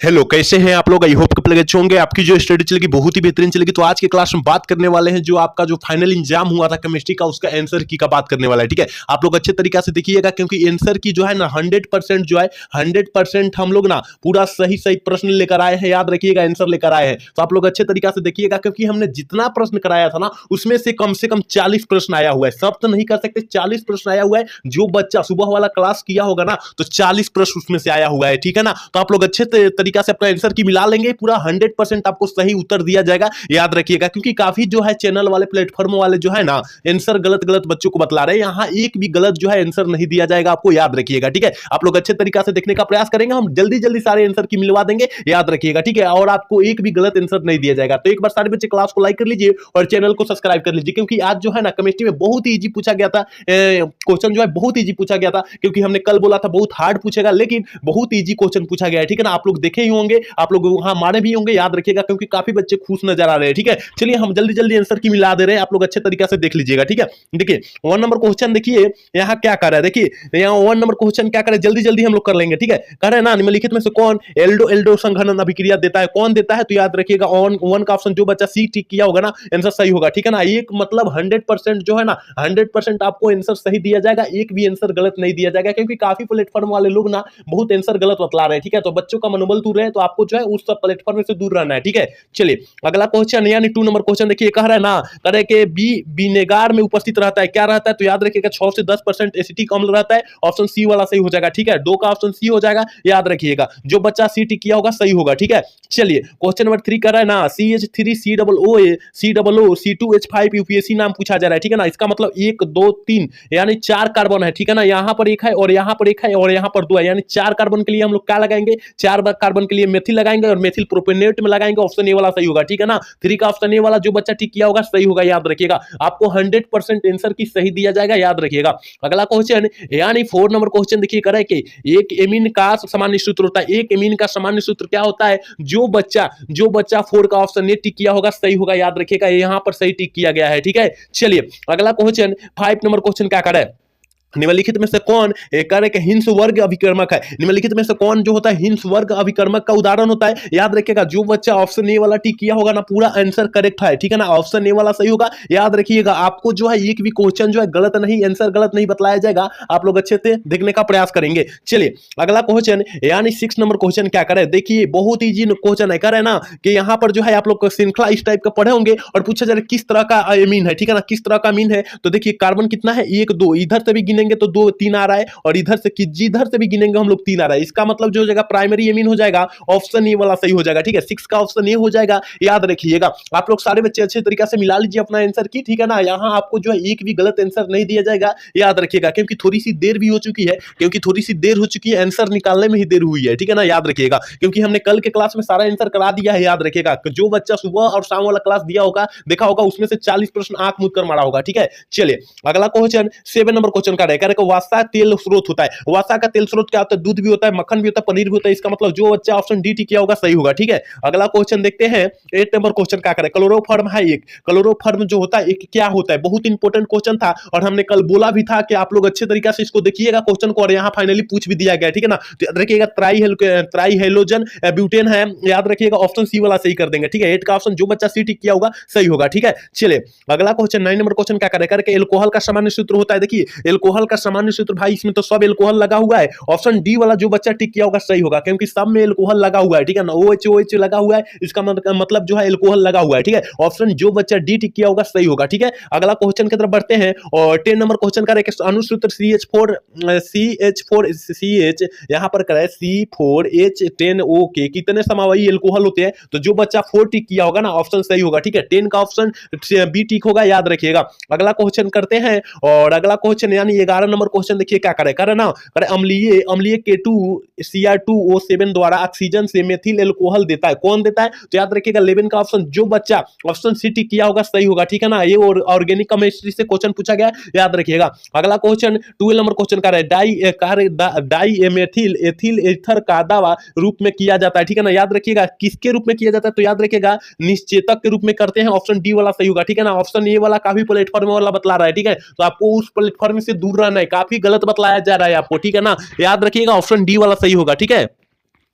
Hello, कैसे हैं आप लोग? आई होप कि अच्छे होंगे। आपकी जो स्टडी चलेगी बहुत ही बेहतरीन चलेगी। तो आज के क्लास में बात करने वाले हैं जो आपका जो फाइनल एग्जाम हुआ था केमिस्ट्री का, उसका आंसर की का बात करने वाला है। ठीक है, आप लोग अच्छे तरीके से देखिएगा क्योंकि आंसर की जो है ना 100% जो है 100% हम लोग ना पूरा सही सही प्रश्न लेकर आए हैं। याद रखिएगा, आंसर लेकर आए हैं। तो आप लोग अच्छे तरीके से देखिएगा क्योंकि हमने जितना प्रश्न कराया था ना उसमें से कम 40 प्रश्न आया हुआ है। सब तो नहीं कर सकते, 40 प्रश्न आया हुआ है। जो बच्चा सुबह वाला क्लास किया होगा ना तो 40 प्रश्न उसमें से आया हुआ है। ठीक है ना, तो आप लोग अच्छे तरीका से अपना आंसर की मिला लेंगे, पूरा 100% आपको सही उत्तर दिया जाएगा। याद रखिएगा क्योंकि काफी जो है चैनल वाले प्लेटफॉर्म वाले जो है ना आंसर गलत गलत बच्चों को बतला रहे हैं। यहां एक भी गलत जो है आंसर नहीं दिया जाएगा आपको। याद रखिएगा, ठीक है। आप लोग अच्छे तरीका से देखने का प्रयास करेंगे, हम जल्दी जल्दी सारे आंसर की मिलवा देंगे। याद रखिएगा, ठीक है। और आपको एक भी गलत आंसर नहीं दिया जाएगा। तो एक बार सारे बच्चे क्लास को लाइक कर लीजिए और चैनल को सब्सक्राइब कर लीजिए क्योंकि आज जो है ना केमिस्ट्री में बहुत ही इजी पूछा गया था। क्वेश्चन जो है बहुत इजी पूछा गया था क्योंकि हमने कल बोला था बहुत हार्ड पूछेगा, लेकिन बहुत इजी क्वेश्चन पूछा गया है। ठीक है ना, आप लोग देखे ही होंगे, आप लोग वहां मारे भी होंगे। याद रखिएगा क्योंकि काफी बच्चे खुश नजर आ रहे हैं। ठीक है, चलिए हम जल्दी जल्दी आंसर की मिला दे रहे हैं, आप लोग अच्छे तरीके से देख लीजिएगा। ठीक है, देखिए 1 नंबर क्वेश्चन देखिए यहाँ क्या कर रहा है। देखिए यहाँ 1 नंबर क्वेश्चन क्या करे, जल्दी जल्दी हम लोग कर लेंगे। ठीक है, कह रहे हैं ना निम्नलिखित में से कौन एल्डो एल्डो संघनन अभिक्रिया देता है, कौन देता है? तो याद रखिएगा वन का ऑप्शन जो बच्चा सी टिक किया होगा ना आंसर सही होगा। ठीक है ना, एक मतलब 100% जो है ना 100% आपको आंसर सही दिया जाएगा, एक भी आंसर गलत नहीं दिया जाएगा क्योंकि काफी प्लेटफॉर्म वाले लोग ना बहुत आंसर गलत बतला रहे हैं। ठीक है, तो बच्चों का मनोबल दूर रहे तो आपको जो है उस सब प्लेटफॉर्म से दूर रहना है। ठीक है, चलिए अगला क्वेश्चन यानी 2 नंबर क्वेश्चन देखिए, कह रहा है ना कह रहे कि बी विनेगार में उपस्थित रहता है, क्या रहता है? तो याद रखिएगा 6 से 10% एसिटिक अम्ल रहता है। ऑप्शन सी वाला सही हो जाएगा। ठीक है, 2 का ऑप्शन सी हो जाएगा। याद रखिएगा, जो बच्चा सी टिक किया होगा सही होगा। ठीक है, चलिए क्वेश्चन नंबर 3 कर रहा है ना CH3COO COO C2H5 यूपीएससी नाम पूछा जा रहा है। ठीक है ना, इसका मतलब 1 2 3 यानी 4 कार्बन है। ठीक है ना, यहां पर एक है और यहां पर एक है और यहां पर 2 है, यानी 4 कार्बन के लिए हम लोग क्या लगाएंगे? 4 कार्बन के लिए मेथिल लगाएंगे और मेथिल प्रोपेनेट में लगाएंगे। ऑप्शन ए वाला सही होगा। ठीक है ना, 3 का ऑप्शन ए वाला जो बच्चा टिक किया होगा सही होगा। याद रखिएगा, आपको 100% आंसर की सही दिया जाएगा। याद रखिएगा, अगला क्वेश्चन यानी 4 नंबर क्वेश्चन देखिए, करे कि एक एमीन का सामान्य सूत्र होता है। एक एमीन का सामान्य सूत्र क्या होता है? जो बच्चा 4 का ऑप्शन ए टिक किया होगा सही होगा। याद रखिएगा, यहां पर सही टिक किया गया है। ठीक है, चलिए अगला क्वेश्चन 5 नंबर क्वेश्चन क्या करे, निम्नलिखित में से कौन एक हिंस वर्ग अभिकर्मक है? निम्नलिखित में से कौन जो होता है हिंस वर्ग अभिकर्मक का उदाहरण होता है? याद रखिएगा, जो बच्चा ऑप्शन ए वाला टिक किया होगा ना पूरा आंसर करेक्ट है। ठीक है ना, ऑप्शन ए वाला सही होगा। याद रखिएगा, आपको जो है एक भी क्वेश्चन जो है गलत नहीं, आंसर गलत नहीं बतलाया जाएगा। आप लोग अच्छे से देखने का प्रयास करेंगे। चलिए अगला क्वेश्चन यानी 6 नंबर क्वेश्चन क्या करे, देखिए बहुत ईजी क्वेश्चन है। कह रहे हैं ना कि यहाँ पर जो है आप लोग श्रृंखला इस टाइप का पढ़े होंगे और पूछा जा रहा है किस तरह का अमीन है। ठीक है ना, किस तरह का अमीन है? तो देखिए कार्बन कितना है? 1 2, इधर से भी गिनेंगे तो 2 3 आ रहा है और इधर से जिधर से भी गिनेंगे हम लोग 3 आ रहा है। इसका मतलब जो हो जाएगा प्राइमरी एमीन हो जाएगा। ऑप्शन ए वाला सही हो जाएगा। ठीक है, 6 का ऑप्शन ए हो जाएगा। याद रखिएगा, आप लोग सारे बच्चे अच्छे तरीके से मिला लीजिए अपना आंसर की। ठीक है ना, यहां आपको जो है एक भी गलत आंसर नहीं दिया जाएगा। याद रखिएगा, क्योंकि थोड़ी सी देर भी हो चुकी है, आंसर निकालने में ही देर हुई है। ठीक है ना, याद रखिएगा, क्योंकि हमने कल के क्लास में सारा आंसर करा दिया है। याद रखिएगा, जो बच्चा सुबह और शाम वाला क्लास दिया होगा देखा होगा उसमें से 40 प्रश्न आंख मूंद कर मारा होगा। ठीक है, चलिए अगला क्वेश्चन 7 नंबर क्वेश्चन का रहेगा, वासा तेल स्रोत होता है। वसा का तेल स्रोत क्या होता है? दूध भी होता है, मक्खन भी होता है, पनीर भी होता है। इसका मतलब जो बच्चा ऑप्शन डी टिक किया होगा सही होगा। ठीक है, अगला क्वेश्चन देखते हैं 8 नंबर क्वेश्चन क्या करे, क्लोरोफॉर्म है एक। क्लोरोफॉर्म जो होता है एक क्या होता है? बहुत इंपॉर्टेंट क्वेश्चन था और हमने कल बोला भी था कि आप लोग अच्छे तरीके से इसको देखिएगा क्वेश्चन को, और यहाँ फाइनली पूछ भी दिया गया। ठीक है ना, तो याद रखिएगा ट्राई हेलोजन ब्यूटेन है। याद रखिएगा ऑप्शन सी वाला सही कर देंगे। ठीक है, 8 का ऑप्शन जो बच्चा सी टिक किया होगा सही होगा। ठीक है, चलिए अगला क्वेश्चन 9 नंबर क्वेश्चन क्या करे, करके एल्कोहल का सामान्य सूत्र होता है। देखिए एल्कोहल का सामान्य सूत्र भाई इसमें तो सब एल्कोहल लगा हुआ है। ऑप्शन डी वाला जो बच्चा टिक किया होगा सही होगा, क्योंकि सब में एल्कोहल लगा हुआ है। ठीक है ना, OH लगा हुआ है, इसका मतलब जो है एल्कोहल लगा हुआ है। ठीक है, ऑप्शन जो बच्चा डी टिक किया होगा सही होगा। ठीक है, अगला क्वेश्चन की तरफ बढ़ते हैं और 10 नंबर क्वेश्चन का अनुसूत्र CH4CH यहां पर करे C4H10O के कितने समावयी एल्कोहल होते हैं? तो जो बच्चा 4 टिक किया होगा ना ऑप्शन सही होगा। ठीक है, 10 का ऑप्शन बी टिक होगा। याद रखिएगा, अगला क्वेश्चन करते हैं और अगला क्वेश्चन यानी 11 नंबर क्वेश्चन देखिए क्या करे ना, अम्लीय K2Cr2O7 द्वारा ऑक्सीजन से मेथिल एल्कोहल देता है। कौन देता है? तो याद रखिएगा 11 का ऑप्शन जो बच्चा ऑप्शन सी टिक किया होगा सही होगा। ठीक है ना, ये ऑर्गेनिक केमिस्ट्री से क्वेश्चन पूछा गया, याद रखिएगा। अगला क्वेश्चन 12 नंबर क्वेश्चन का है डाई मेथिल एथिल ईथर का दावा रूप में किया जाता है। ठीक है ना, याद रखिएगा किसके रूप में किया जाता है? तो याद रखिएगा निश्चेतक के रूप में करते हैं। ऑप्शन डी वाला सही होगा। ठीक है ना, ऑप्शन ए वाला काफी प्लेटफॉर्म वाला बतला रहा है। ठीक है, तो आपको उस प्लेटफॉर्म से दूर रहना है, काफी गलत बतलाया जा रहा है आपको। ठीक है ना, याद रखिएगा ऑप्शन डी वाला सही होगा। ठीक है,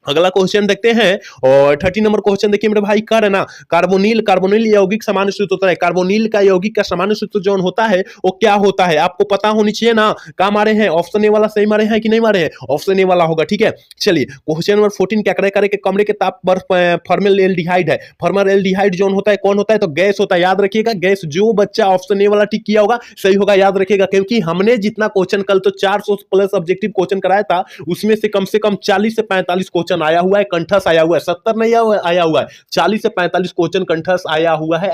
अगला क्वेश्चन देखते हैं और 30 नंबर क्वेश्चन देखिए मेरे भाई, कर है ना, कार्बोनिल, कार्बोनिल यौगिक सामान्य सूत्र होता है, कार्बोनिल का यौगिक का सामान्य सूत्र जो होता है वो क्या होता है, आपको पता होनी चाहिए ना। क्या मारे हैं, ऑप्शन ए वाला सही मारे हैं कि नहीं मारे हैं, ऑप्शन ए वाला होगा, ठीक है। चलिए क्वेश्चन नंबर 14 क्या करे कि कमरे के ताप पर फॉर्मल है, फॉर्मल जो होता है कौन होता है, तो गैस होता है, याद रखिएगा गैस। जो बच्चा ऑप्शन ए वाला टिक किया होगा सही होगा, याद रखिएगा, क्योंकि हमने जितना क्वेश्चन कल तो 400 प्लस ऑब्जेक्टिव क्वेश्चन कराया था, उसमें से कम 40 से 45 क्वेश्चन आया हुआ है, कंठस्थ आया हुआ है, 70 नहीं आया हुआ है, 40 से 45 क्वेश्चन कंठस्थ आया हुआ है,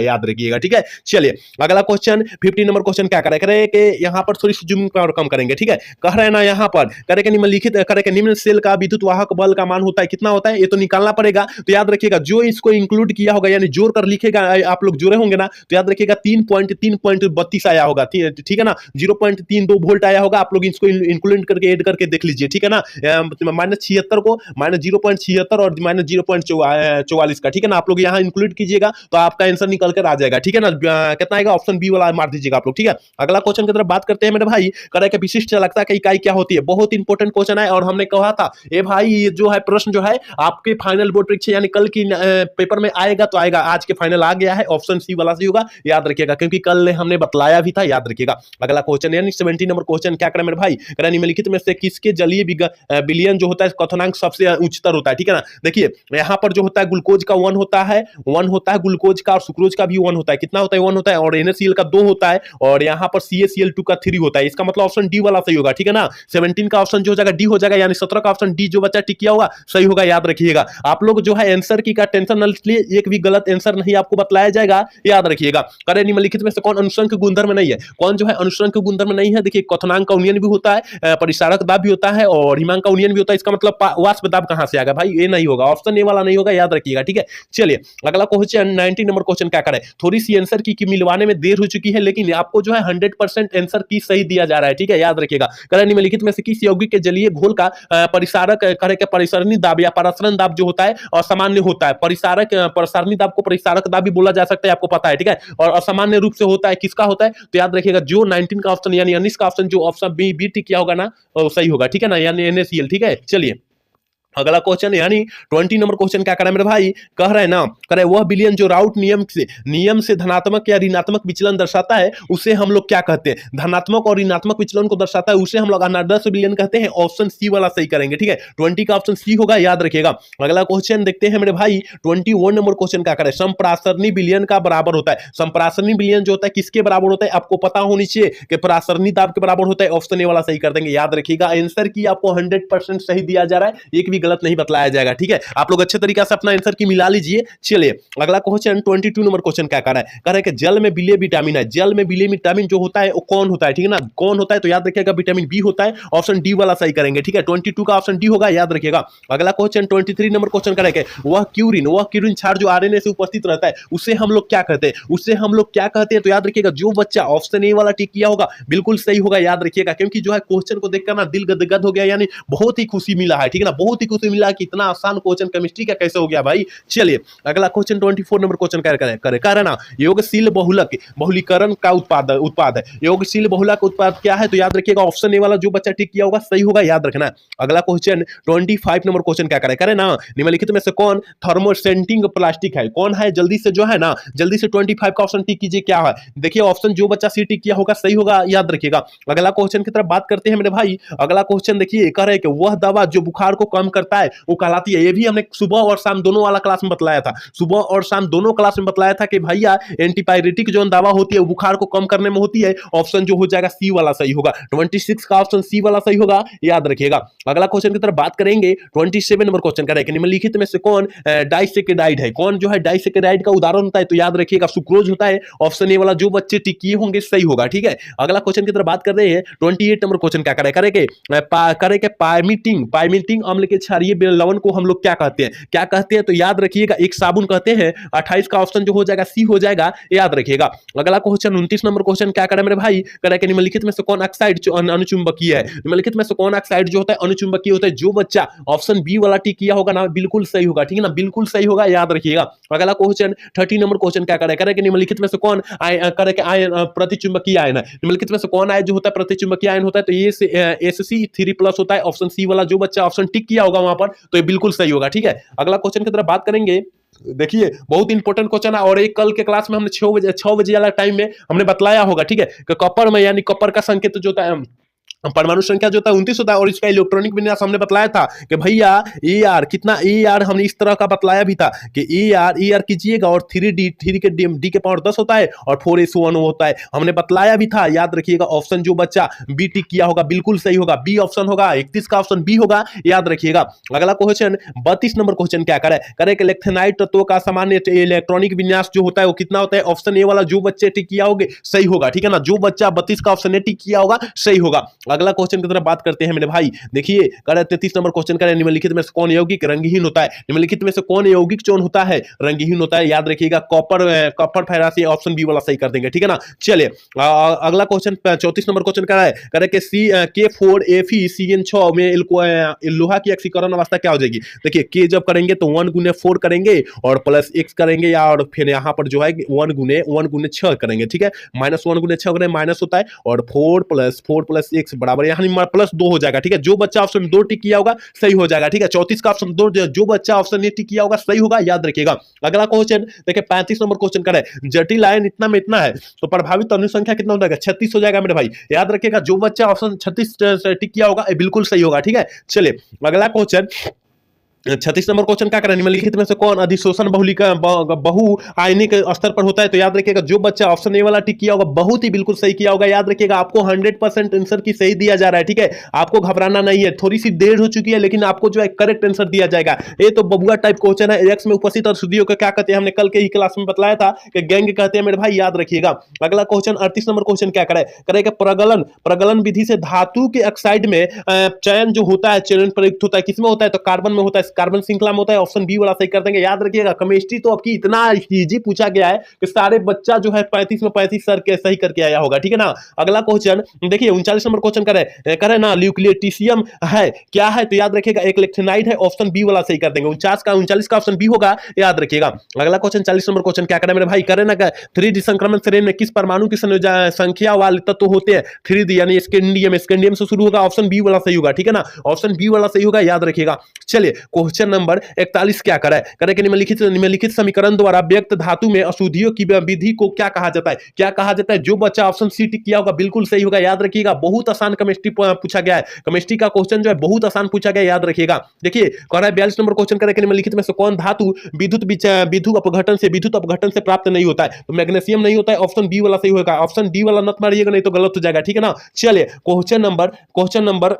याद रखिएगा, ठीक है। चलिए अगला क्वेश्चन 15 नंबर क्वेश्चन क्या करे कि यहां पर थोड़ी सी जूम पावर कम करेंगे, ठीक है। कह रहे हैं ना यहां पर करे कि निम्नलिखित करे कि निम्न सेल का विद्युत वाहक बल का मान होता है, कितना होता है, ये तो निकालना पड़ेगा। तो याद रखिएगा जो इसको इंक्लूड किया होगा यानी जोड़ कर लिखेगा, आप लोग जोड़े होंगे ना, तो याद रखिएगा 3.32 आया होगा, ठीक है ना, 0.32 वोल्ट आया होगा। आप लोग इसको इंक्लूड करके ऐड करके देख लीजिए, ठीक है ना। -76 को -0.76 और -0.44 का, ठीक है ना, आप लोग यहाँ इंक्लूड कीजिएगा तो आपका आंसर निकल कर आ जाएगा, ठीक है ना। कितना आएगा, ऑप्शन बी वाला मार दीजिएगा आप लोग, ठीक है। अगला क्वेश्चन की तरफ बात करते हैं मेरे भाई, करे कि विशिष्ट चालकता की इकाई क्या होती है, बहुत इंपॉर्टेंट क्वेश्चन है। और हमने कहा था ए भाई ये जो है प्रश्न जो है आपके फाइनल बोर्ड परीक्षा यानी कल की पेपर में आएगा तो आएगा, आज के फाइनल आ गया है, ऑप्शन सी वाला सही होगा, याद रखिएगा, क्योंकि कल हमने बतलाया भी था, याद रखिएगा। अगला क्वेश्चन यानी 17 नंबर क्वेश्चन क्या करें मेरे भाई, करें निम्नलिखित में से किसके जलीय विलयन जो होता है क्वथनांक सबसे उच्चतर होता है, ठीक है ना। देखिए यहाँ पर जो होता है ग्लूकोज का 1 होता है, 1 होता है ग्लूकोज का, और सुक्रोज का भी 1 होता है, कितना होता है, 1 होता है, और NaCl का 2 होता है, और यहाँ पर CaCl2 का 3 होता है। इसका मतलब ऑप्शन डी वाला सही होगा, ठीक है ना। 17 का ऑप्शन जो हो जाएगा डी हो जाएगा, यानी 17 का ऑप्शन डी जो बच्चा टिक किया होगा सही होगा, याद रखिएगा। आप लोग जो है आंसर की का टेंशन न लीजिए, एक भी गलत आंसर नहीं आपको बतलाया जाएगा, याद रखिएगा। करे निम्नलिखित में से कौन अनुसंक गुणधर्म नहीं है, कौन जो है अनुसंक गुणधर्म नहीं है, देखिए क्वथनांक का उन्नयन भी होता है, परिसारक दाब भी होता है, और हिमांक का उन्नयन भी होता है। इसका मतलब वाष्प दाब कहां से आएगा भाई, ये नहीं होगा, ऑप्शन ए वाला नहीं होगा, याद रखिएगा, ठीक है। चलिए अगला क्वेश्चन 19 नंबर क्वेश्चन क्या करें, थोड़ी सी आंसर की मिलवाने में देर हो चुकी है, लेकिन आपको जो है 100% आंसर की सही दिया जा रहा है, ठीक है, याद रखिएगा। करें निम्नलिखित में से किस यौगिक के जलीय घोल का परिसारक करे के परिसरणी दाब या परासरण दाब जो होता है असामान्य होता है, परिसारक परिसरणी दाब को परिसारक दाब भी बोला जा सकता है, आपको पता है, ठीक है। और असामान्य रूप से होता है, किसका होता है, तो याद रखिएगा जो 19 का ऑप्शन यानी 19 का ऑप्शन जो ऑप्शन बी टिक किया होगा ना सही होगा, ठीक है ना, यानी NaCl, ठीक है। चलिए अगला क्वेश्चन यानी 20 नंबर क्वेश्चन क्या करें मेरे भाई, कह रहे हैं ना, करें वह विलयन जो राउट नियम से धनात्मक या ऋणात्मक विचलन दर्शाता है उसे हम लोग क्या कहते हैं, धनात्मक और ऋणात्मक विचलन को दर्शाता है उसे हम लोग अनादर्श विलयन कहते हैं, ऑप्शन सी वाला सही करेंगे, ठीक है। 20 का ऑप्शन सी होगा, याद रखिएगा। अगला क्वेश्चन देखते हैं मेरे भाई 21 नंबर क्वेश्चन क्या करें, संप्रासरणी विलयन का बराबर होता है, संप्रासरणी विलयन जो होता है किसके बराबर होता है, आपको पता होनी चाहिए कि प्रासरणी दाब के बराबर होता है, ऑप्शन ए वाला सही कर देंगे, याद रखिएगा। आंसर की आपको 100% सही दिया जा रहा है, एक भी गलत नहीं बतलाया जाएगा, ठीक है। आप लोग अच्छे तरीके से अपना आंसर की मिला लीजिए। चलिए अगला क्वेश्चन 22 नंबर क्वेश्चन क्या कर रहा है, कह रहा है कि जल में विलेय विटामिन है, जल में विलेय विटामिन जो होता है वो कौन होता है, ठीक है ना, कौन होता है, तो याद रखिएगा विटामिन बी होता है, ऑप्शन डी वाला सही करेंगे, ठीक है। 22 का ऑप्शन डी होगा, याद रखिएगा। अगला क्वेश्चन 23 नंबर क्वेश्चन करेंगे, वह क्यूरिन क्षार जो आरएनए से उपस्थित रहता है उसे हम लोग क्या कहते हैं, उसे हम लोग क्या कहते हैं, तो याद रखिएगा जो बच्चा ऑप्शन ए वाला टिक किया होगा बिल्कुल सही होगा, याद रखिएगा, क्योंकि जो है क्वेश्चन को देखकर ना दिल गदगद हो गया, यानी बहुत ही खुशी मिला है, ठीक है ना, बहुत ही खुशी मिला कि इतना आसान क्वेश्चन केमिस्ट्री का कैसे हो गया भाई। चलिए अगला क्वेश्चन 24 नंबर क्वेश्चन करे ना, योगशील बहुलक बहुलीकरण का उत्पाद है, योगशील बहुलक उत्पाद क्या है, तो याद रखिएगा ऑप्शन ए वाला जो बच्चा टिक किया होगा सही होगा, याद रखना। अगला क्वेश्चन 25 नंबर क्वेश्चन क्या करे ना, निम्नलिखित में से कौन थर्मोसेंटिंग प्लास्टिक है, कौन है, जल्दी से जो है ना जल्दी से 25 का ऑप्शन टिक कीजिए, क्या है, देखिए ऑप्शन जो बच्चा सी टिक किया होगा सही होगा, याद रखिएगा। अगला क्वेश्चन की तरफ बात करते हैं मेरे भाई। अगला क्वेश्चन देखिए कह रहे हैं कि वह दवा जो बुखार को कम करता है वो कहलाती है, ये भी हमने सुबह और शाम दोनों वाला क्लास में बतलाया था, सुबह और शाम दोनों क्लास में बतलाया था कि भैया एंटीपायरेटिक जो दवा होती है वो बुखार को कम करने में होती है, ऑप्शन जो हो जाएगा सी वाला सही होगा, 26 का ऑप्शन सी वाला सही होगा, याद रखिएगा। अगला क्वेश्चन की तरफ बात करेंगे 27 नंबर क्वेश्चन करेंगे, निम्नलिखित में से कौन डाइसेकेराइड है, कौन जो है डाइसेकेराइड का उदाहरण होता है, तो याद रखिएगा सुक्रोज होता है, ऑप्शन ए वाला जो बच्चे टिक किए होंगे सही होगा, ठीक है। अगला क्वेश्चन की तरफ बात कर रहे हैं 28 नंबर क्वेश्चन क्या करेंगे पायमिटिंग अम्ल के क्षारीय लवण को हम लोग क्या कहते हैं, क्या कहते हैं, तो याद रखिएगा एक साबुन कहते हैं, 28 का ऑप्शन जो हो जाएगा सी हो जाएगा, याद रखिएगा। अगला क्वेश्चन 29 नंबर क्वेश्चन क्या करें मेरे भाई, करें निम्नलिखित में से कौन ऑक्साइड अनुचुंबकीय है, निम्नलिखित में से कौन ऑक्साइड जो होता है अनुचुंबकीय होता है, जो बच्चा ऑप्शन बी वाला टिक किया होगा ना बिल्कुल सही होगा, ठीक है ना, बिल्कुल सही होगा, याद रखिएगा। अगला क्वेश्चन 30 नंबर क्वेश्चन क्या करें निम्नलिखित में से कौन प्रतिचुंबकीय आयन है, निम्नलिखित में से कौन आयन जो होता है प्रतिचुंबकीय आयन होता है, तो ये SC3+ होता है, ऑप्शन सी वाला जो बच्चा ऑप्शन टिक किया होगा वहां पर, तो ये बिल्कुल सही होगा। ठीक है, अगला क्वेश्चन की तरफ बात करेंगे। देखिए बहुत इंपॉर्टेंट क्वेश्चन है, और एक कल के क्लास में हमने 6 बजे वाला टाइम में हमने बतलाया होगा। ठीक है, कि कॉपर में यानी कॉपर का संकेत जो होता है, परमाणु संख्या जो होता है 29 होता है, और इसका इलेक्ट्रॉनिक विन्यास हमने बतलाया था कि भैया ए आर कितना, ए आर हमने इस तरह का बतलाया भी था कि ए आर कीजिएगा और 3 के डी के पावर 10 होता है और 4s1 होता है, हमने बतलाया भी था, याद रखिएगा। ऑप्शन जो बच्चा बी टिक किया होगा बिल्कुल सही होगा, बी ऑप्शन होगा, 31 का ऑप्शन बी होगा, याद रखिएगा। अगला क्वेश्चन 32 नंबर क्वेश्चन क्या करे कि इलेक्ट्रोनाइट तत्वों का सामान्य इलेक्ट्रॉनिक विन्यास जो होता है वो कितना होता है। ऑप्शन ए वाला जो बच्चे टिक किया होगा सही होगा, ठीक है ना, जो बच्चा 32 का ऑप्शन ए टिक किया होगा सही होगा। अगला क्वेश्चन की तरफ बात करते हैं मेरे भाई। देखिए 33 नंबर क्वेश्चन करें, निम्नलिखित में से कौन यौगिक रंगहीन होता है। निम्नलिखित में से कौन यौगिक चौन होता है, रंगहीन होता है, याद रखिएगा कॉपर फेरासी, ऑप्शन बी वाला सही कर देंगे, ठीक है ना। चलिए अगला क्वेश्चन 34 नंबर क्वेश्चन करे कि K4Fe में लोहा की ऑक्सीकरण अवस्था क्या हो जाएगी। देखिए के जब करेंगे तो 1 गुने 4 करेंगे और प्लस x करेंगे, या और फिर यहाँ पर जो है 1 गुने 6 करेंगे, ठीक है, -1 गुने 6 करेंगे माइनस होता है, और 4 प्लस x बराबर यहाँ +2 हो जाएगा। ठीक है, जो बच्चा ऑप्शन 2 टिक किया होगा सही हो जाएगा। ठीक है, 34 का ऑप्शन 2, जो बच्चा ऑप्शन ए टिक किया होगा सही होगा, याद रखिएगा। अगला क्वेश्चन देखिए 35 नंबर क्वेश्चन का है, जटिल आयन इतना में इतना है तो प्रभावित अणु संख्या कितना हो जाएगा, 36 हो जाएगा मेरे भाई, याद रखिएगा। जो बच्चा ऑप्शन 36 टिक किया होगा बिल्कुल सही होगा। ठीक है, चलिए अगला क्वेश्चन 36 नंबर क्वेश्चन क्या करें, निम्नलिखित में से कौन अधिशोषण बहु आयनिक स्तर पर होता है। तो याद रखिएगा जो बच्चा ऑप्शन ए वाला टिक किया होगा बहुत ही बिल्कुल सही किया होगा, याद रखिएगा। आपको 100% आंसर की सही दिया जा रहा है, ठीक है, आपको घबराना नहीं है। थोड़ी सी देर हो चुकी है लेकिन आपको जो है करेक्ट आंसर दिया जाएगा। ये तो बबुआ टाइप क्वेश्चन है। एक्स में उपस्थित और सुधियों को क्या कहते हैं, हमने कल के ही क्लास में बतलाया था कि गैंग कहते हैं मेरे भाई, याद रखिएगा। अगला क्वेश्चन 38 नंबर क्वेश्चन क्या करेगा प्रगलन विधि से धातु के ऑक्साइड में चयन जो होता है, चयन प्रयुक्त होता है, किसमें होता है, तो कार्बन में होता है, कार्बन श्रृंखला में होता है, ऑप्शन बी वाला सही कर देंगे, याद रखिएगा। केमिस्ट्री तो आपकी इतना इजी पूछा गया है कि सारे बच्चा जो है 35 में 35 सर के सही करके आया होगा, ठीक है ना। अगला क्वेश्चन देखिए 39 नंबर क्वेश्चन करे ना, न्यूक्लियटिशियम है क्या है, तो याद रखिएगा एक इलेक्ट्रोनाइट है, ऑप्शन बी वाला सही कर देंगे। 39 का ऑप्शन बी होगा, याद रखिएगा। अगला क्वेश्चन 40 नंबर क्वेश्चन क्या करे मेरे भाई, करे ना 3D संक्रमण श्रेणी में किस परमाणु की संख्या वाले तत्व होते हैं, 3D यानी स्कैंडियम से शुरू होगा, ऑप्शन बी वाला सही होगा, ठीक है ना, ऑप्शन बी वाला सही होगा, याद रखिएगा। चलिए क्वेश्चन नंबर 41 क्या करे कि निम्नलिखित समीकरण द्वारा व्यक्त धातु में अशुद्धियों की विधि को क्या कहा जाता है, क्या कहा जाता है। जो बच्चा ऑप्शन सी टिक किया होगा बिल्कुल सही होगा, याद रखिएगा। बहुत आसान केमिस्ट्री पूछा गया है, केमिस्ट्री का क्वेश्चन जो है बहुत आसान पूछा गया, याद रखिएगा। देखिए कह रहा है 42 नंबर क्वेश्चन करे कि निम्नलिखित में से कौन धातु विद्युत अपघटन से प्राप्त नहीं होता है, तो मैग्नीशियम नहीं होता है, ऑप्शन बी वाला सही होगा। ऑप्शन डी वाला मत मारिएगा नहीं तो गलत हो जाएगा, ठीक है ना। चलिए क्वेश्चन नंबर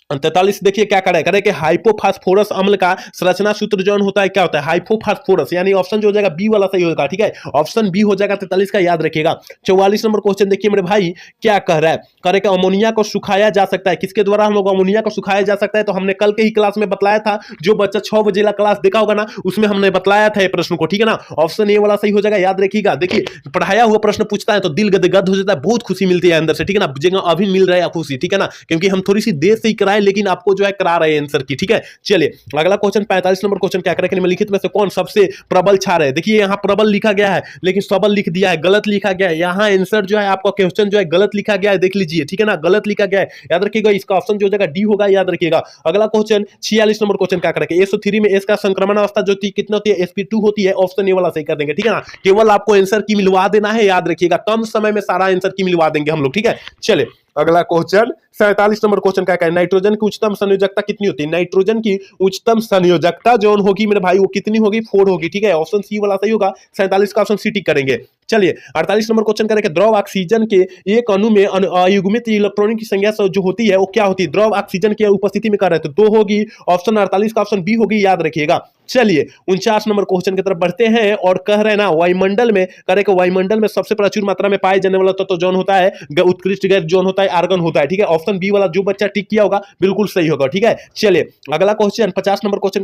43 देखिए क्या करे कि हाइपोफास्फोरस अम्ल का संरचना सूत्र जौन होता है क्या होता है, हाइपोफास्फोरस, यानी ऑप्शन जो हो जाएगा बी वाला सही होगा, ठीक है, ऑप्शन बी हो जाएगा 43 का, याद रखिएगा। 44 नंबर क्वेश्चन देखिए मेरे भाई क्या कह रहा है, करे कि अमोनिया को सुखाया जा सकता है, किसके द्वारा हम लोग अमोनिया को सुखाया जा सकता है, तो हमने कल के ही क्लास में बतलाया था। जो बच्चा 6 बजे वाला क्लास देखा होगा ना उसमें हमने बतलाया था ये प्रश्न को, ठीक है ना, ऑप्शन ए वाला सही हो जाएगा, याद रखिएगा। देखिए पढ़ाया हुआ प्रश्न पूछता है तो दिल गदगद हो जाता है, बहुत खुशी मिलती है अंदर से, ठीक है ना, जगह अभी मिल रहा है खुशी, ठीक है ना, क्योंकि हम थोड़ी सी देर से ही कराए लेकिन आपको जो है करा रहे हैं आंसर की, ठीक है। चलिए अगला क्वेश्चन 45 नंबर क्वेश्चन क्या करें कि निम्नलिखित में से कौन सबसे प्रबल क्षार है। देखिए यहां प्रबल लिखा गया है लेकिन सबल लिख दिया है, गलत लिखा गया है। यहां आंसर जो है आपका क्वेश्चन जो है गलत लिखा गया है, देख लीजिए, ठीक है ना, गलत लिखा गया है, याद रखिएगा। इसका ऑप्शन जो हो जाएगा डी होगा, याद रखिएगा। अगला क्वेश्चन 46 नंबर क्वेश्चन क्या करेंगे, SO3 में एस का संक्रमण अवस्था जो कितना होती है, sp2 होती है, ऑप्शन ए वाला सही कर देंगे, ठीक है ना। केवल आपको आंसर की मिलवा देना है, याद रखिएगा, कम समय में सारा आंसर की मिलवा देंगे हम लोग, ठीक है। चलिए अगला क्वेश्चन 47 नंबर क्वेश्चन क्या है, नाइट्रोजन की उच्चतम संयोजकता कितनी होती है। नाइट्रोजन की उच्चतम संयोजकता जो होगी मेरे भाई वो कितनी होगी, 4 होगी, ठीक है, ऑप्शन सी वाला सही होगा। 47 का ऑप्शन सी टिक करेंगे। चलिए 48 नंबर क्वेश्चन करेंगे, द्रव ऑक्सीजन के एक अणु में अयुग्मित इलेक्ट्रॉनिक की संख्या जो होती है वो क्या होती है, द्रव ऑक्सीजन की उपस्थिति में कर रहे हैं तो 2 होगी, ऑप्शन 48 का ऑप्शन बी होगी, याद रखिएगा। चलिए 49 नंबर क्वेश्चन की तरफ बढ़ते हैं और कह रहे हैं ना वायुमंडल में, करे कि वायुमंडल में सबसे प्रचुर मात्रा में पाए जाने वाला तत्व जोन होता है, उत्कृष्ट गैस जोन होता है, आर्गन होता है, ठीक है, ऑप्शन बी वाला जो बच्चा टिक किया होगा बिल्कुल सही होगा, ठीक है। चलिए अगला क्वेश्चन 50 नंबर क्वेश्चन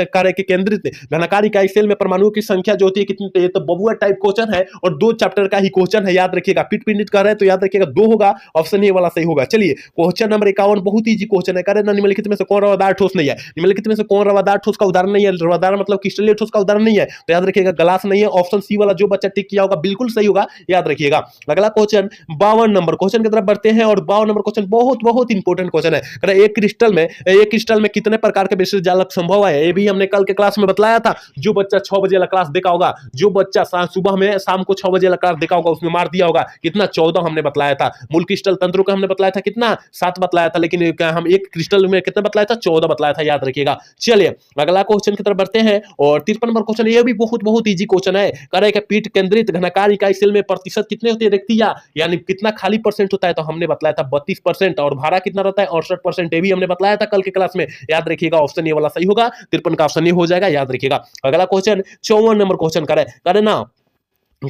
करे के केंद्रित घनाकार इकाई सेल में परमाणुओं की संख्या जो होती है कितनी, तो बबुआ टाइप क्वेश्चन है और 2 चैप्टर का ही क्वेश्चन है, याद रखिएगा। पिट पिंडित कर रहे हैं तो याद रखिएगा 2 होगा, ऑप्शन ए वाला सही होगा। चलिए क्वेश्चन नंबर 51 बहुत इजी क्वेश्चन है। करें ना, निम्नलिखित में से कौन रवादार ठोस नहीं है? निम्नलिखित में से कौन रवादार ठोस का उदाहरण नहीं है? रवादार मतलब क्रिस्टलीय ठोस का उदाहरण नहीं है, तो याद रखिएगा ग्लास नहीं है। ऑप्शन सी वाला जो बच्चा टिक किया होगा बिल्कुल सही होगा, याद रखिएगा। अगला क्वेश्चन 52 नंबर क्वेश्चन की तरफ बढ़ते हैं और 52 नंबर क्वेश्चन बहुत बहुत इंपॉर्टेंट क्वेश्चन है। एक क्रिस्टल में कितने प्रकार के विशेष जालक संभव है? ये भी हमने कल के क्लास में बताया था। जो बच्चा 6 बजे वाला क्लास देखा होगा, जो बच्चा सुबह में शाम को 6 बजे वाला क्लास देखा होगा, उसमें मार दिया होगा कितना, 14 हमने बताया था। मूल क्रिस्टल तंत्रों का हमने बताया था कितना, 7 बताया था, लेकिन हम एक क्रिस्टल में कितना बताया था, 14 बताया था, याद रखिएगा। चलिए अगला क्वेश्चन की तरफ बढ़ते हैं और 53 नंबर क्वेश्चन, ये भी बहुत बहुत इजी क्वेश्चन है। कह रहे हैं कि पीठ केंद्रित घनाकार इकाई सेल में प्रतिशत कितने होते हैं रिक्तियां, यानी कितना खाली परसेंट होता है, तो हमने बताया था 32%। और भाड़ा कितना रहता है, 68%। ये भी हमने बताया था कल के क्लास में, याद रखिएगा। ऑप्शन ए वाला सही होगा, 53 का ऑप्शन ए हो जाएगा, याद रखिएगा। अगला क्वेश्चन 54 नंबर क्वेश्चन करे ना,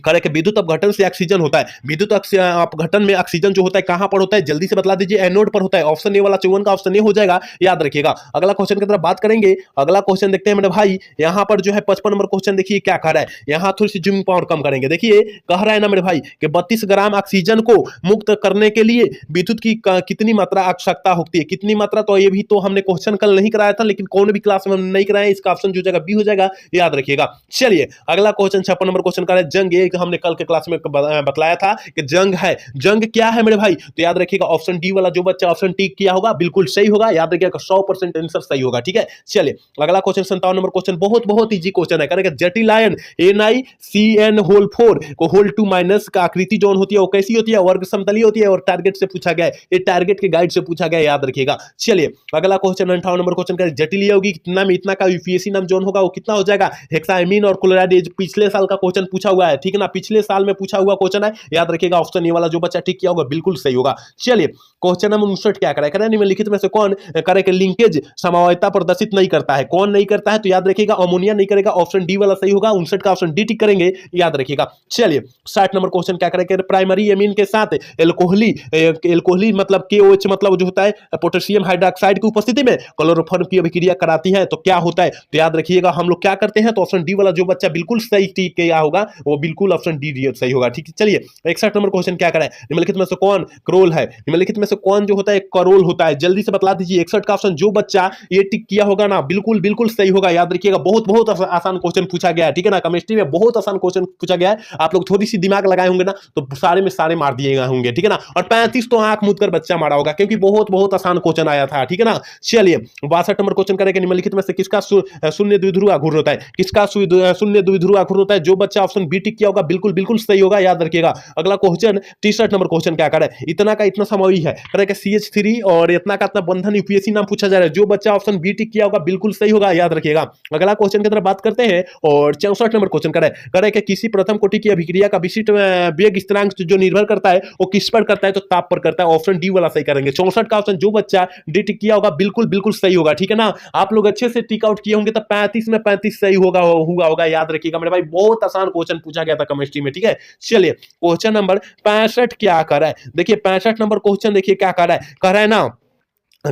करे कि विद्युत अपघटन से ऑक्सीजन होता है। विद्युत अपघटन में ऑक्सीजन जो होता है कहां पर होता है, जल्दी से बता दीजिए। एनोड पर होता है। ऑप्शन ए वाला 54 का ऑप्शन ए हो जाएगा, याद रखिएगा। अगला क्वेश्चन की तरफ बात करेंगे। अगला क्वेश्चन देखते हैं मेरे भाई, यहां पर जो है 55 नंबर क्वेश्चन देखिए क्या कह रहा है। यहां थोड़ी सी जूमिंग पावर कम करेंगे। देखिए कह रहा है ना मेरे भाई कि 32 ग्राम ऑक्सीजन को मुक्त करने के लिए विद्युत की कितनी मात्रा आवश्यकता होती है, कितनी मात्रा, तो ये भी तो हमने क्वेश्चन कल नहीं कराया था, लेकिन कौन भी क्लास में नहीं कराया। इसका ऑप्शन जो जाएगा बी हो जाएगा, याद रखिएगा। चलिए अगला क्वेश्चन 56 नंबर क्वेश्चन का है जंग। एक हमने कल के क्लास में बतलाया था कि जंग है। जंग क्या है मेरे भाई, तो याद रखिएगा ऑप्शन डी वाला जो बच्चा ऑप्शन टिक किया होगा बिल्कुल सही होगा, याद रखिएगा। 100% आंसर सही होगा, ठीक है। चलिए अगला क्वेश्चन 57 नंबर क्वेश्चन बहुत बहुत इजी क्वेश्चन है। करेगा जटिल आयन NiCN होल 4 को होल 2 माइनस का आकृति जो होती है वो कैसी होती है, वर्ग समतलीय होती है और टारगेट से पूछा गया है। ये टारगेट के गाइड से पूछा गया है, याद रखिएगा। चलिए अगला क्वेश्चन 58 नंबर क्वेश्चन का जटिल होगी कितना में इतना का यूपीएससी नाम जोन होगा वो कितना हो जाएगा, हेक्साइमिन और क्लोराइड। पिछले साल का क्वेश्चन पूछा हुआ है, ठीक है ना, पिछले साल में पूछा हुआ क्वेश्चन है, याद रखिएगा। ऑप्शन ए वाला जो बच्चा टिक किया होगा बिल्कुल सही होगा। चलिए क्वेश्चन नंबर 59 क्या करें निम्नलिखित में से कौन करे कि लिंकेज समवायता प्रदर्शित नहीं करता है, कौन नहीं करता है, तो याद रखिएगा अमोनिया नहीं करेगा, ऑप्शन डी वाला सही होगा। 59 का ऑप्शन डी टिक करेंगे, याद रखिएगा। चलिए 60 नंबर क्वेश्चन क्या करें, प्राइमरी एमीन के साथ एल्कोहली मतलब KOH मतलब जो होता है पोटेशियम हाइड्रोक्साइड की उपस्थिति में क्लोरोफॉर्म की अभिक्रिया कराती है, तो क्या होता है, तो याद रखिएगा हम लोग क्या करते हैं, तो ऑप्शन डी वाला जो बच्चा बिल्कुल सही टिक किया होगा वो बिल्कुल ऑप्शन डी सही होगा, ठीक है। चलिए 61 नंबर क्वेश्चन क्या करें, निम्नलिखित में से कौन क्रोल है, निम्नलिखित में से कौन जो होता है करोल होता है, जल्दी से बता दीजिए। 61 का ऑप्शन जो बच्चा ये टिक किया होगा ना बिल्कुल बिल्कुल सही होगा, याद रखिएगा। बहुत बहुत आसान क्वेश्चन पूछा गया है, ठीक है ना, केमिस्ट्री में बहुत आसान क्वेश्चन पूछा गया है। आप लोग थोड़ी सी दिमाग लगाए होंगे ना तो सारे में सारे मार दिए गए होंगे, ठीक है ना। और 35 तो आंख मूंद कर बच्चा मारा होगा क्योंकि बहुत बहुत आसान क्वेश्चन आया था, ठीक है ना। चलिए 62 नंबर क्वेश्चन करेंगे, निम्नलिखित में से किसका शून्य द्विध्रुव आघूर्ण होता है, किसका शून्य द्विध्रुव आघूर्ण होता है, जो बच्चा ऑप्शन बी टिक किया होगा बिल्कुल बिल्कुल सही होगा, याद रखिएगा। अगला क्वेश्चन 63 नंबर क्वेश्चन क्या करे, इतना का इतना समवी है, करेगा CH3 और इतना का इतना बंधन यूपीएससी नाम पूछा जा रहा है, जो बच्चा ऑप्शन बी टिक किया होगा बिल्कुल सही होगा, याद रखिएगा। अगला क्वेश्चन की तरफ बात करते हैं और 64 नंबर क्वेश्चन करे कि किसी प्रथम कोटि की अभिक्रिया का विशिष्ट वेग स्थिरांक जो निर्भर करता है वो किस पर करता है, तो ताप पर करता है, ऑप्शन डी वाला सही करेंगे। 64 का ऑप्शन जो बच्चा डी टिक किया होगा बिल्कुल बिल्कुल सही होगा, ठीक है ना। आप लोग अच्छे से टिक आउट किए होंगे तो 35 में 35 सही होगा, याद रखिएगा मेरे भाई। बहुत आसान क्वेश्चन पूछा गया था केमिस्ट्री में, ठीक है। चलिए क्वेश्चन नंबर 65 क्या कर रहा है, देखिए 65 नंबर क्वेश्चन देखिए क्या कर रहा है, कह रहा है ना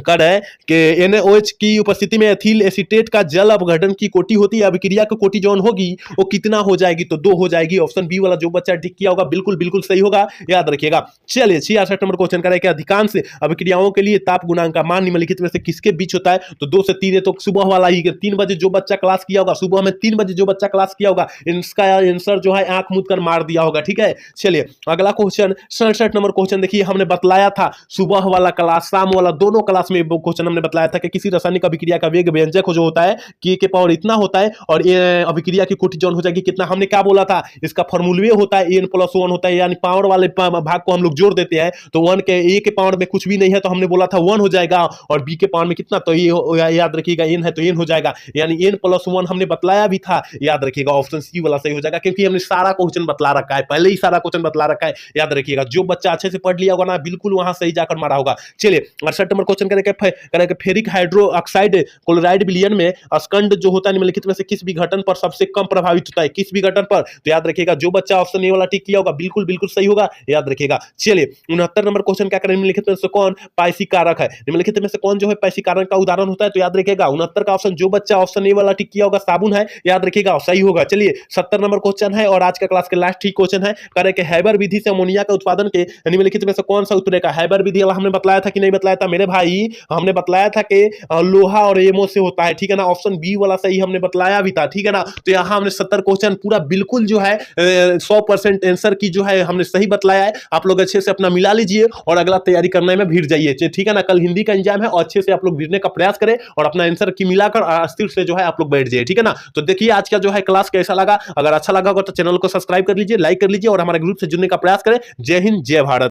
कर है कि NaOH की उपस्थिति में एथिल एसीटेट का जल अपघटन की कोटि होती है, अभिक्रिया की कोटि जौन होगी वो कितना हो जाएगी, तो 2 हो जाएगी, ऑप्शन बी वाला जो बच्चा टिक किया होगा बिल्कुल बिल्कुल सही होगा, याद रखिएगा। चलिए 66 नंबर क्वेश्चन करें कि अधिकांश अभिक्रियाओं के लिए ताप गुणांक का मान निम्नलिखित में से किसके बीच होता है, तो 2 से 3 है, तो सुबह वाला ही 3 बजे जो बच्चा क्लास किया होगा, सुबह में 3 बजे जो बच्चा क्लास किया होगा इसका आंसर जो है आंख मूंद कर मार दिया होगा, ठीक है। चलिए अगला क्वेश्चन 67 नंबर क्वेश्चन देखिए, हमने बतलाया था सुबह वाला क्लास शाम वाला दोनों क्लास में क्वेश्चन हमने बतलाया था कि किसी रासायनिक अभिक्रिया का वेग व्यंजक जो होता है के पावर इतना होता है और अभिक्रिया की कोटि जौन हो जाएगी कितना, हमने क्या बोला था, इसका फॉर्मूले होता है n+1 होता है, यानी पावर वाले भाग को हम लोग जोड़ देते हैं तो 1 के a के पावर में कुछ भी नहीं है तो हमने बोला था 1 हो जाएगा, और b के पावर में कितना, तो ये याद रखिएगा n है तो n हो जाएगा, यानी n+1 हमने बतलाया भी था, याद रखिएगा। ऑप्शन सी वाला सही हो जाएगा क्योंकि हमने सारा क्वेश्चन बतला रखा है, पहले ही सारा क्वेश्चन बतला रखा है, याद रखिएगा। जो बच्चा अच्छे से पढ़ लिया होगा ना बिल्कुल वहां सही जाकर मारा होगा। चलिए 68 नंबर क्वेश्चन करके फेरिक हाइड्रो ऑक्साइड क्लोराइड विलयन में स्कंद जो होता है निम्नलिखित में से किस विघटन पर सबसे कम प्रभावित होता है, किस विघटन पर? तो याद रखिएगा जो बच्चा ऑप्शन ए वाला टिक किया होगा बिल्कुल बिल्कुल सही होगा, याद रखिएगा। चलिए 69 नंबर क्वेश्चन क्या करें, निम्नलिखित में से कौन पाइसी कारक है? निम्नलिखित में से कौन जो है पाइसी कारक का उदाहरण होता है? तो याद रखिएगा 69 का ऑप्शन जो बच्चा ऑप्शन ए वाला टिक किया होगा साबुन है, याद रखिएगा सही होगा। चलिए 70 नंबर क्वेश्चन है और आज का क्लास के लास्ट ठीक क्वेश्चन है, करे कि हैबर विधि से अमोनिया का उत्पादन के निम्नलिखित में से कौन सा उत्तर का? हैबर विधि वाला हमने बताया था कि नहीं बताया था मेरे भाई? हमने बताया था कि लोहा और एमओ से होता है, ठीक है ना। ऑप्शन बी वाला सही हमने बताया भी था, ठीक है ना। तो यहाँ हमने 70 क्वेश्चन पूरा बिल्कुल जो है 100% आंसर की जो है हमने सही बतलाया है। आप लोग अच्छे से अपना मिला लीजिए और अगला तैयारी करने में भिड़ जाइए, ठीक है ना। कल हिंदी का एग्जाम है और अच्छे से आप लोग भिड़ने का प्रयास करें और अपना आंसर की मिलाकर अस्थिर से जो है आप लोग बैठ जाइए, ठीक है ना। तो देखिए आज का जो है क्लास कैसा लगा, अगर अच्छा लगा होगा तो चैनल को सब्सक्राइब कर लीजिए, लाइक कर लीजिए और हमारे ग्रुप से जुड़ने का प्रयास करें। जय हिंद, जय भारत।